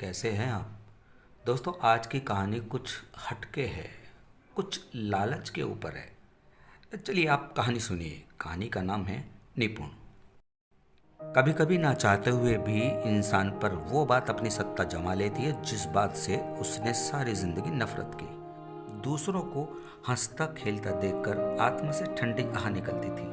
कैसे हैं आप? दोस्तों, आज की कहानी कुछ हटके है, कुछ लालच के ऊपर है। चलिए आप कहानी सुनिए। कहानी का नाम है निपुण। कभी कभी ना चाहते हुए भी इंसान पर वो बात अपनी सत्ता जमा लेती है जिस बात से उसने सारी जिंदगी नफरत की। दूसरों को हंसता खेलता देखकर आत्मा से ठंडी आह निकलती थी,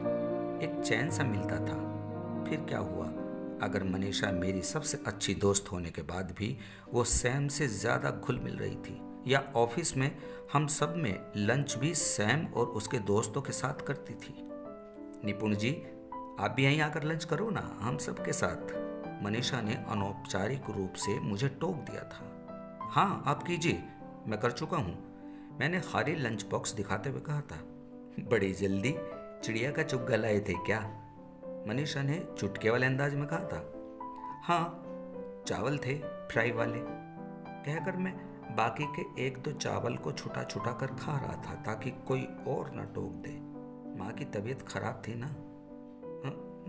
एक चैन सा मिलता था। फिर क्या हुआ अगर मनीषा मेरी सबसे अच्छी दोस्त होने के बाद भी वो सैम से ज़्यादा घुल मिल रही थी, या ऑफिस में हम सब में लंच भी सैम और उसके दोस्तों के साथ करती थी। निपुण जी, आप भी यहीं आकर लंच करो ना, हम सब के साथ, मनीषा ने अनौपचारिक रूप से मुझे टोक दिया था। हाँ, आप कीजिए, मैं कर चुका हूँ, मैंने खाली लंच बॉक्स दिखाते हुए कहा था। बड़ी जल्दी चिड़िया का चुग लाए थे क्या? मनीषा ने चुटके वाले अंदाज में कहा था। हाँ, चावल थे फ्राई वाले, कहकर मैं बाकी के एक दो चावल को छुटा छुटा कर खा रहा था ताकि कोई और न टोक दे। माँ की तबीयत खराब थी ना,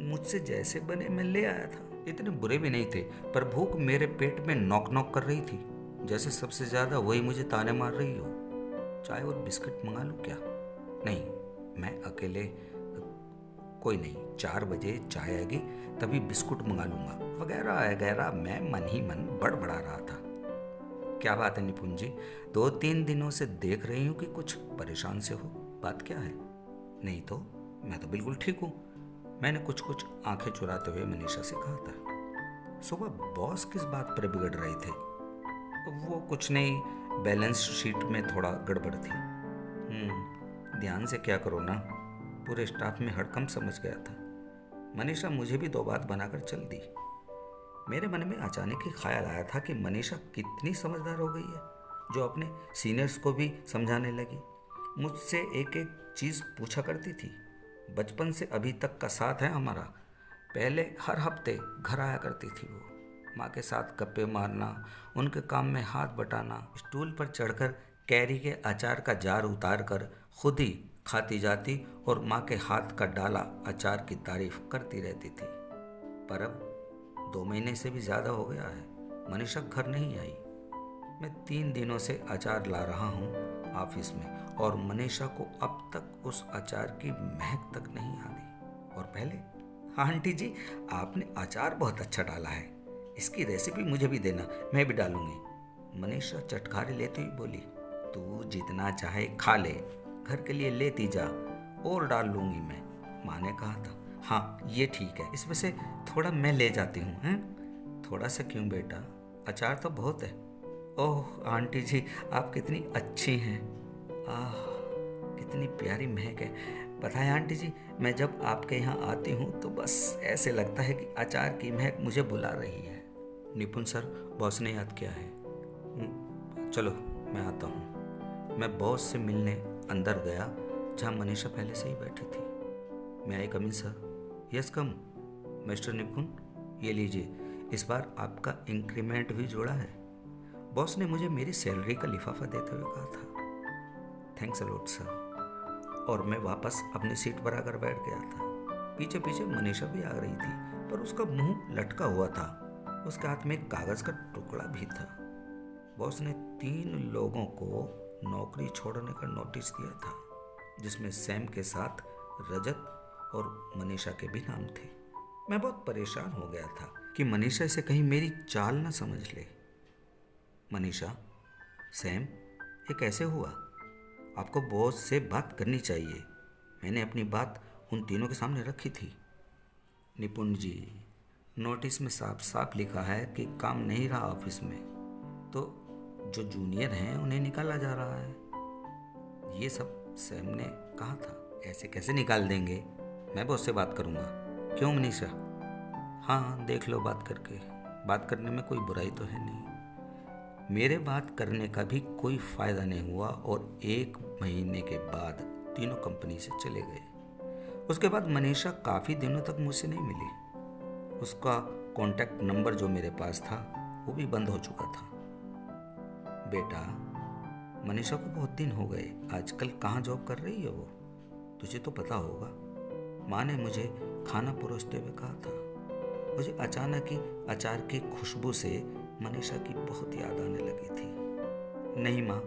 मुझसे जैसे बने मैं ले आया था। इतने बुरे भी नहीं थे, पर भूख मेरे पेट में नॉक नॉक कर रही थी, जैसे सबसे ज़्यादा वही मुझे ताने मार रही हो। चाय और बिस्किट मंगा लूँ क्या? नहीं, मैं अकेले, कोई नहीं, 4 बजे चाय आएगी तभी बिस्कुट मंगा लूँगा, वगैरह वगैरह। मैं मन ही मन बड़बड़ा रहा था। क्या बात है निपुण जी, 2-3 दिनों से देख रही हूँ कि कुछ परेशान से हो, बात क्या है? नहीं तो मैं तो बिल्कुल ठीक हूँ, मैंने कुछ कुछ आंखें चुराते हुए मनीषा से कहा था। सुबह बॉस किस बात पर बिगड़ रहे थे? वो कुछ नहीं, बैलेंस शीट में थोड़ा गड़बड़ थी। ध्यान से क्या करो ना, पूरे स्टाफ में हड़कंप समझ गया था। मनीषा मुझे भी 2 बात बनाकर चल दी। मेरे मन में अचानक ही ख्याल आया था कि मनीषा कितनी समझदार हो गई है, जो अपने सीनियर्स को भी समझाने लगी। मुझसे एक एक चीज़ पूछा करती थी। बचपन से अभी तक का साथ है हमारा। पहले हर हफ्ते घर आया करती थी वो, माँ के साथ गप्पे मारना, उनके काम में हाथ बटाना, स्टूल पर चढ़कर कैरी के अचार का जार उतार कर खुद ही खाती जाती और माँ के हाथ का डाला अचार की तारीफ करती रहती थी। पर अब 2 महीने से भी ज़्यादा हो गया है, मनीषा घर नहीं आई। मैं 3 दिनों से अचार ला रहा हूँ ऑफिस में, और मनीषा को अब तक उस अचार की महक तक नहीं आ गई। और पहले, आंटी जी आपने अचार बहुत अच्छा डाला है, इसकी रेसिपी मुझे भी देना, मैं भी डालूंगी। मनीषा चटखारे लेते हुए बोली। तू जितना चाहे खा ले, घर के लिए लेती जा, और डाल लूंगी मैं, माँ ने कहा था। हाँ ये ठीक है, इसमें से थोड़ा मैं ले जाती हूँ। हैं, थोड़ा सा क्यों बेटा, अचार तो बहुत है। ओह आंटी जी आप कितनी अच्छी हैं, आह कितनी प्यारी महक है। पता है आंटी जी, मैं जब आपके यहाँ आती हूँ तो बस ऐसे लगता है कि अचार की महक मुझे बुला रही है। निपुण सर, बॉस ने याद किया है। चलो मैं आता हूँ। मैं बॉस से मिलने अंदर गया, जहाँ मनीषा पहले से ही बैठी थी। मैं आई कम इन सर? Yes come. मिस्टर निपुण, ये लीजिए, इस बार आपका इंक्रीमेंट भी जोड़ा है। बॉस ने मुझे मेरी सैलरी का लिफाफा देते हुए कहा था। Thanks a lot sir. और मैं वापस अपनी सीट पर आकर बैठ गया था। पीछे पीछे मनीषा भी आ रही थी, पर उसका मुंह लटका हुआ था, उसके हाथ में एक कागज का टुकड़ा भी था। बॉस ने 3 लोगों को नौकरी छोड़ने का नोटिस दिया था, जिसमें सैम के साथ रजत और मनीषा के भी नाम थे। मैं बहुत परेशान हो गया था कि मनीषा इसे कहीं मेरी चाल न समझ ले। मनीषा, सैम, ये कैसे हुआ? आपको बॉस से बात करनी चाहिए। मैंने अपनी बात उन तीनों के सामने रखी थी। निपुण जी, नोटिस में साफ साफ लिखा है कि काम नहीं रहा ऑफिस में, तो जो जूनियर हैं उन्हें निकाला जा रहा है। ये सब सैम ने कहा था। ऐसे कैसे निकाल देंगे? मैं बॉस से बात करूँगा। क्यों मनीषा? हाँ देख लो बात करके, बात करने में कोई बुराई तो है नहीं। मेरे बात करने का भी कोई फ़ायदा नहीं हुआ, और 1 महीने के बाद तीनों कंपनी से चले गए। उसके बाद मनीषा काफ़ी दिनों तक मुझसे नहीं मिली। उसका कॉन्टैक्ट नंबर जो मेरे पास था वो भी बंद हो चुका था। बेटा, मनीषा को बहुत दिन हो गए, आजकल कहाँ जॉब कर रही है वो? तुझे तो पता होगा। माँ ने मुझे खाना परोसते हुए कहा था। मुझे अचानक ही अचार की खुशबू से मनीषा की बहुत याद आने लगी थी। नहीं माँ,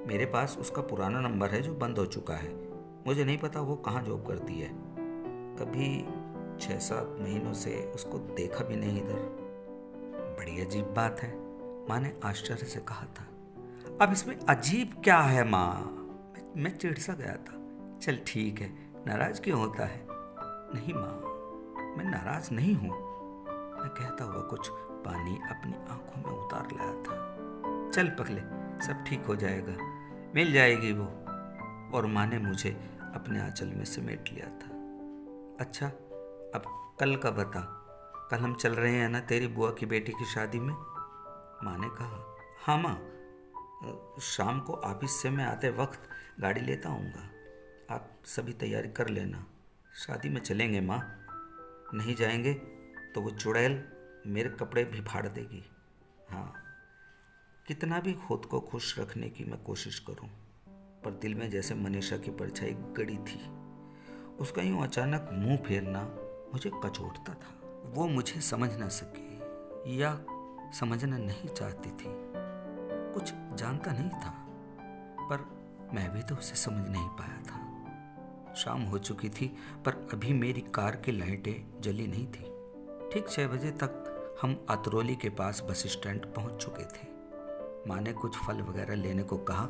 मेरे पास उसका पुराना नंबर है जो बंद हो चुका है। मुझे नहीं पता वो कहाँ जॉब करती है। कभी 6-7 महीनों से उसको देखा भी नहीं इधर। बड़ी अजीब बात है, माँ ने आश्चर्य से कहा था। अब इसमें अजीब क्या है माँ? मैं चिढ़ सा गया था। चल ठीक है, नाराज क्यों होता है? नहीं माँ, मैं नाराज नहीं हूँ, मैं कहता हुआ कुछ पानी अपनी आंखों में उतार लाया था। चल पगले, सब ठीक हो जाएगा, मिल जाएगी वो। और माँ ने मुझे अपने आंचल में समेट लिया था। अच्छा, अब कल का बता। कल हम चल रहे हैं ना तेरी बुआ की बेटी की शादी में? माँ ने कहा। हाँ माँ, शाम को ऑफिस से मैं आते वक्त गाड़ी लेता आऊँगा। आप सभी तैयारी कर लेना, शादी में चलेंगे माँ। नहीं जाएंगे तो वो चुड़ैल मेरे कपड़े भी फाड़ देगी। हाँ, कितना भी खुद को खुश रखने की मैं कोशिश करूं, पर दिल में जैसे मनीषा की परछाई गड़ी थी। उसका यूं अचानक मुंह फेरना मुझे कचोटता था। वो मुझे समझ न सकी या समझना नहीं चाहती थी। कुछ जानता नहीं था, पर मैं भी तो उसे समझ नहीं पाया था। शाम हो चुकी थी, पर अभी मेरी कार की लाइटें जली नहीं थी। ठीक 6 बजे तक हम अतरौली के पास बस स्टैंड पहुंच चुके थे। माँ ने कुछ फल वगैरह लेने को कहा।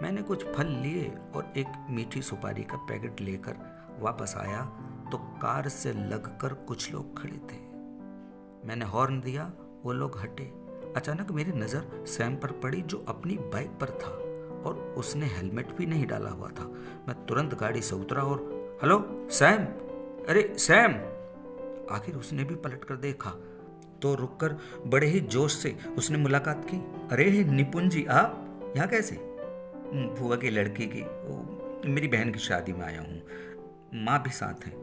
मैंने कुछ फल लिए और एक मीठी सुपारी का पैकेट लेकर वापस आया तो कार से लगकर कुछ लोग खड़े थे। मैंने हॉर्न दिया, वो लोग हटे। अचानक मेरी नज़र सैम पर पड़ी जो अपनी बाइक पर था और उसने हेलमेट भी नहीं डाला हुआ था। मैं तुरंत गाड़ी से उतरा और हेलो सैम, अरे सैम। आखिर उसने भी पलट कर देखा तो रुककर बड़े ही जोश से उसने मुलाकात की। अरे निपुण जी, आप यहाँ कैसे? बुआ की लड़की की, मेरी बहन की शादी में आया हूँ, माँ भी साथ है।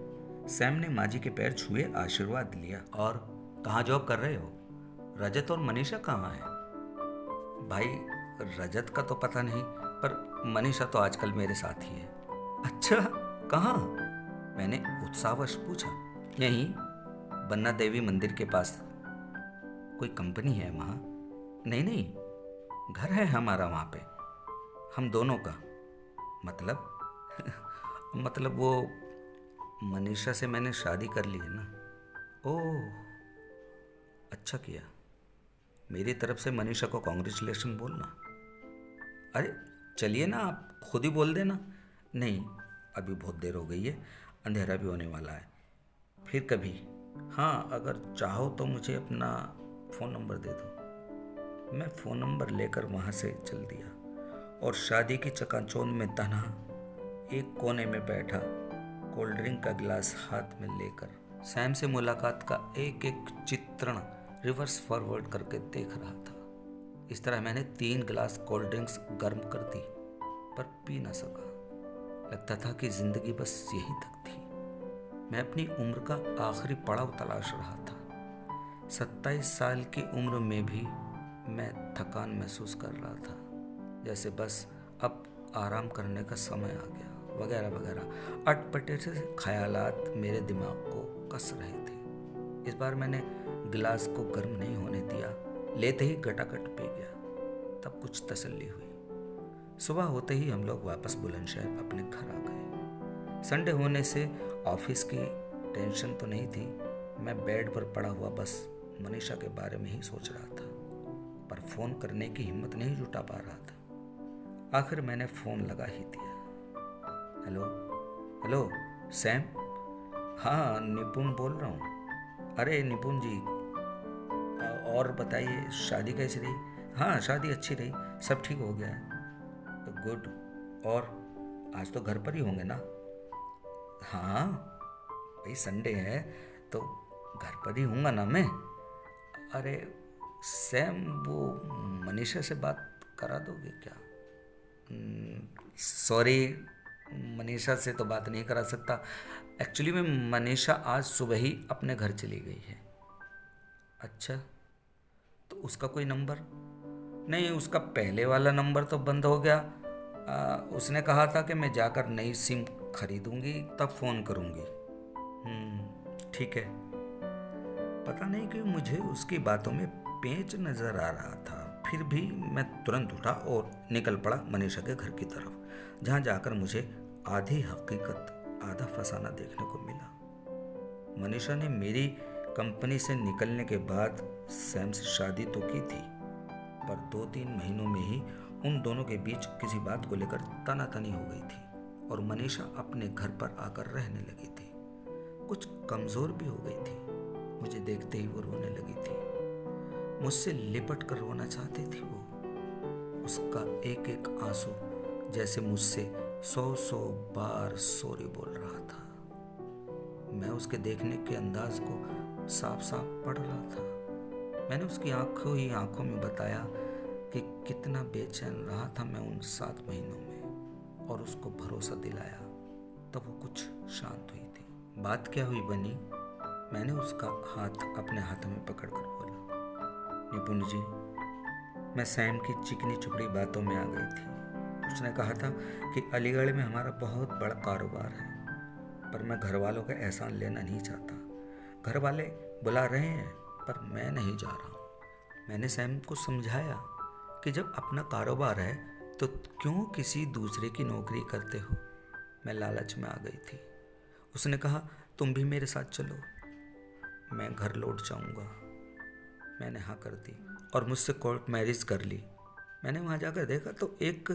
सैम ने माँ जी के पैर छुए, आशीर्वाद लिया। और कहाँ जॉब कर रहे हो? रजत और मनीषा कहाँ है? भाई, रजत का तो पता नहीं, पर मनीषा तो आजकल मेरे साथ ही है। अच्छा, कहाँ? मैंने उत्साहवश पूछा। यहीं बन्ना देवी मंदिर के पास। कोई कंपनी है वहाँ? नहीं नहीं, घर है हमारा वहाँ पे, हम दोनों का। मतलब मतलब वो मनीषा से मैंने शादी कर ली है ना। ओह, अच्छा किया। मेरी तरफ से मनीषा को कॉन्ग्रेचुलेशन बोलना। अरे चलिए ना, आप खुद ही बोल देना। नहीं, अभी बहुत देर हो गई है, अंधेरा भी होने वाला है, फिर कभी। हाँ, अगर चाहो तो मुझे अपना फ़ोन नंबर दे दो। मैं फ़ोन नंबर लेकर वहाँ से चल दिया और शादी की चकाचौंध में तन्हा एक कोने में बैठा कोल्ड ड्रिंक का गिलास हाथ में लेकर सैम से मुलाकात का एक एक चित्रण रिवर्स फॉरवर्ड करके देख रहा था। इस तरह मैंने 3 गिलास कोल्ड ड्रिंक्स गर्म कर दी, पर पी न सका। लगता था कि जिंदगी बस यहीं तक थी। मैं अपनी उम्र का आखिरी पड़ाव तलाश रहा था। 27 साल की उम्र में भी मैं थकान महसूस कर रहा था, जैसे बस अब आराम करने का समय आ गया, वगैरह वगैरह अटपटे से ख्यालात मेरे दिमाग को कस रहे थे। इस बार मैंने गिलास को गर्म नहीं होने दिया, लेते ही गटागट पी गया। तब कुछ तसल्ली हुई। सुबह होते ही हम लोग वापस बुलंदशहर अपने घर आ गए। संडे होने से ऑफिस की टेंशन तो नहीं थी। मैं बेड पर पड़ा हुआ बस मनीषा के बारे में ही सोच रहा था, पर फ़ोन करने की हिम्मत नहीं जुटा पा रहा था। आखिर मैंने फ़ोन लगा ही दिया। Hello hello Sam. हाँ, निपुण बोल रहा हूँ। अरे निपुण जी, और बताइए शादी कैसी रही? हाँ, शादी अच्छी रही, सब ठीक हो गया है। तो गुड। और आज तो घर पर ही होंगे ना? हाँ भाई, संडे है तो घर पर ही हूँगा ना मैं। अरे सैम, वो मनीषा से बात करा दोगे क्या? सॉरी, मनीषा से तो बात नहीं करा सकता। एक्चुअली में मनीषा आज सुबह ही अपने घर चली गई है। अच्छा, तो उसका कोई नंबर? नहीं, उसका पहले वाला नंबर तो बंद हो गया। उसने कहा था कि मैं जाकर नई सिम खरीदूंगी तब फ़ोन करूंगी। ठीक है। पता नहीं क्यों मुझे उसकी बातों में पेंच नजर आ रहा था। फिर भी मैं तुरंत उठा और निकल पड़ा मनीषा के घर की तरफ, जहाँ जाकर मुझे आधी हकीकत आधा फसाना देखने को मिला। मनीषा ने मेरी कंपनी से निकलने के बाद सैम से शादी तो की थी, पर 2-3 महीनों में ही उन दोनों के बीच किसी बात को लेकर तनातनी हो गई थी और मनीषा अपने घर पर आकर रहने लगी थी। कुछ कमज़ोर भी हो गई थी। मुझे देखते ही वो रोने लगी थी। मुझसे लिपट कर रोना चाहती थी वो। उसका एक एक आंसू जैसे मुझसे 100-100 बार सॉरी बोल रहा था। मैं उसके देखने के अंदाज को साफ साफ पढ़ रहा था। मैंने उसकी आंखों ही आंखों में बताया कि कितना बेचैन रहा था मैं उन 7 महीनों में, और उसको भरोसा दिलाया। तब वो कुछ शांत हुई थी। बात क्या हुई बनी? मैंने उसका हाथ अपने हाथों में पकड़कर बोला, निपुण जी, मैं सैम की चिकनी चुपड़ी बातों में आ गई थी। उसने कहा था कि अलीगढ़ में हमारा बहुत बड़ा कारोबार है, पर मैं घर वालों का एहसान लेना नहीं चाहता। घर वाले बुला रहे हैं पर मैं नहीं जा रहा हूँ। मैंने सैम को समझाया कि जब अपना कारोबार है तो क्यों किसी दूसरे की नौकरी करते हो। मैं लालच में आ गई थी। उसने कहा, तुम भी मेरे साथ चलो, मैं घर लौट जाऊँगा। मैंने हाँ कर दी और मुझसे कोर्ट मैरिज कर ली। मैंने वहाँ जाकर देखा तो एक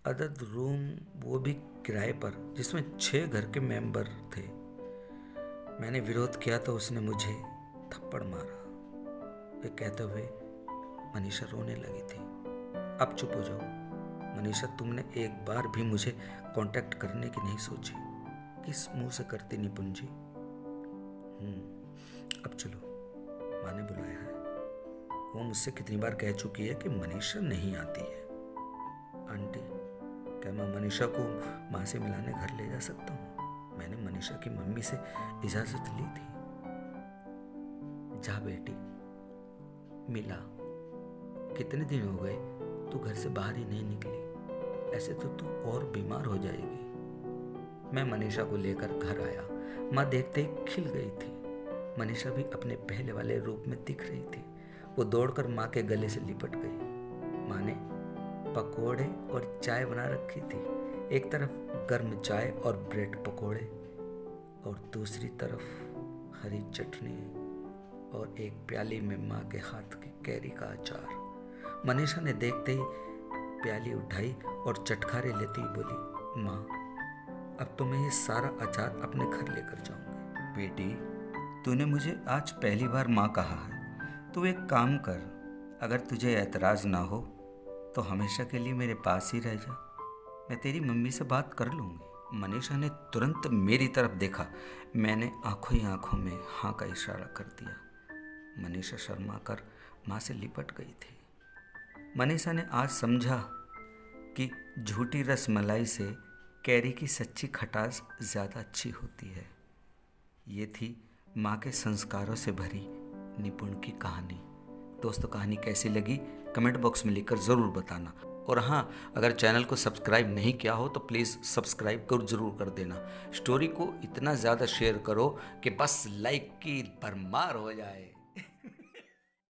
अदद रूम, वो भी किराए पर, जिसमें 6 घर के मेंबर थे। मैंने विरोध किया तो उसने मुझे थप्पड़ मारा। ये कहते हुए मनीषा रोने लगी थी। अब चुप हो जाओ मनीषा, तुमने एक बार भी मुझे कांटेक्ट करने की नहीं सोची। किस मुंह से करती निपुण जी? अब चलो, माँ ने बुलाया है। वो मुझसे कितनी बार कह चुकी है कि मनीषा नहीं आती है। आंटी, क्या मैं मनीषा को माँ से मिलाने घर ले जा सकता हूँ? मैंने मनीषा की मम्मी से इजाज़त ली थी। जा बेटी, मिला। कितने दिन हो गए तू घर से बाहर ही नहीं निकली। ऐसे तो तू और बीमार हो जाएगी। मैं मनीषा को लेकर घर आया। माँ देखते ही खिल गई थी। मनीषा भी अपने पहले वाले रूप में दिख रही थी। वो दौड़कर माँ के गले से लिपट गई। माँ ने पकोड़े और चाय बना रखी थी। एक तरफ गर्म चाय और ब्रेड पकोड़े, और दूसरी तरफ हरी चटनी, और एक प्याली में माँ के हाथ की कैरी का अचार। मनीषा ने देखते ही प्याली उठाई और चटखारे लेती हुई बोली, माँ, अब तो मैं ये सारा अचार अपने घर लेकर जाऊंगी। बेटी, तूने मुझे आज पहली बार माँ कहा है। तू एक काम कर, अगर तुझे एतराज़ ना हो तो हमेशा के लिए मेरे पास ही रह जा। मैं तेरी मम्मी से बात कर लूँगी। मनीषा ने तुरंत मेरी तरफ देखा। मैंने आंखों ही आंखों में हाँ का इशारा कर दिया। मनीषा शर्मा कर माँ से लिपट गई थी। मनीषा ने आज समझा कि झूठी रसमलाई से कैरी की सच्ची खटास ज़्यादा अच्छी होती है। ये थी माँ के संस्कारों से भरी निपुण की कहानी। दोस्तों, कहानी कैसी लगी कमेंट बॉक्स में लिखकर ज़रूर बताना। और हाँ, अगर चैनल को सब्सक्राइब नहीं किया हो तो प्लीज़ सब्सक्राइब ज़रूर कर देना। स्टोरी को इतना ज़्यादा शेयर करो कि बस लाइक की भरमार हो जाए।